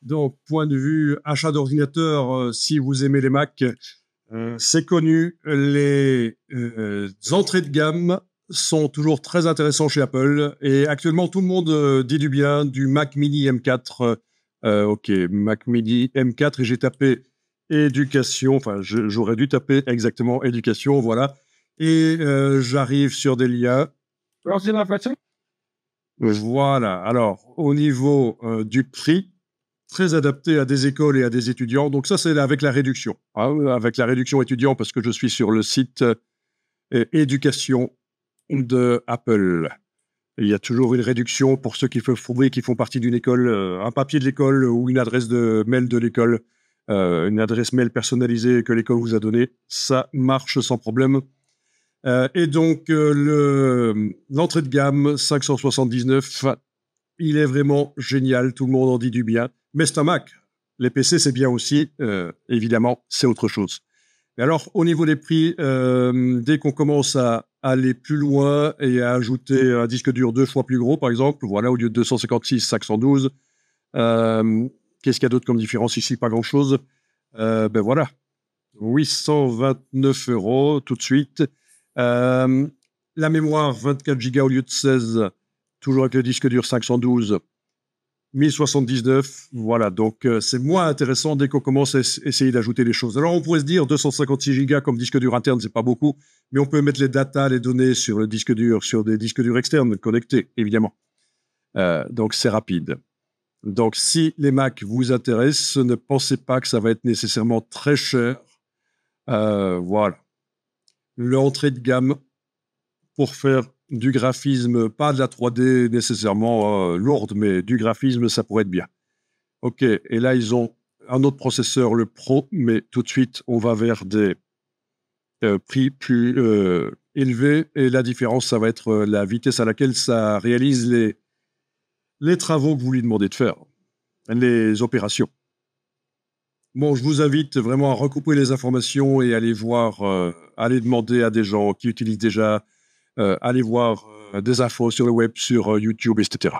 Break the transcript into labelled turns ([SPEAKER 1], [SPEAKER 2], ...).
[SPEAKER 1] Donc, point de vue achat d'ordinateur, si vous aimez les Mac, c'est connu. Les entrées de gamme sont toujours très intéressants chez Apple. Et actuellement, tout le monde dit du bien du Mac Mini M4. OK, Mac Mini M4. Et j'ai tapé éducation. Enfin, j'aurais dû taper exactement éducation. Voilà. Et j'arrive sur des liens. Voilà. Alors, au niveau du prix, très adapté à des écoles et à des étudiants. Donc ça, c'est avec la réduction. Hein, avec la réduction étudiant, parce que je suis sur le site éducation de Apple. Il y a toujours une réduction pour ceux qui font partie d'une école, un papier de l'école ou une adresse de mail de l'école, une adresse mail personnalisée que l'école vous a donnée. Ça marche sans problème. Et donc, l'entrée de gamme 579, il est vraiment génial. Tout le monde en dit du bien. Mais c'est un Mac. Les PC, c'est bien aussi. Évidemment, c'est autre chose. Mais alors, au niveau des prix, dès qu'on commence à aller plus loin et à ajouter un disque dur 2 fois plus gros, par exemple, voilà, au lieu de 256, 512, qu'est-ce qu'il y a d'autre comme différence ici? Pas grand-chose. Ben voilà, 829 € tout de suite. La mémoire 24 Go au lieu de 16, toujours avec le disque dur 512, 1079. Voilà, donc c'est moins intéressant dès qu'on commence à essayer d'ajouter les choses. Alors on pourrait se dire 256 Go comme disque dur interne, c'est pas beaucoup, mais on peut mettre les datas, les données sur le disque dur, sur des disques durs externes connectés, évidemment. Donc c'est rapide. Donc si les Mac vous intéressent, ne pensez pas que ça va être nécessairement très cher. Voilà. L'entrée de gamme pour faire du graphisme, pas de la 3D nécessairement lourde, mais du graphisme, ça pourrait être bien. OK, et là, ils ont un autre processeur, le Pro, mais tout de suite, on va vers des prix plus élevés, et la différence, ça va être la vitesse à laquelle ça réalise les travaux que vous lui demandez de faire, les opérations. Bon, je vous invite vraiment à recouper les informations et aller voir, aller demander à des gens qui utilisent déjà, aller voir des infos sur le web, sur YouTube, etc.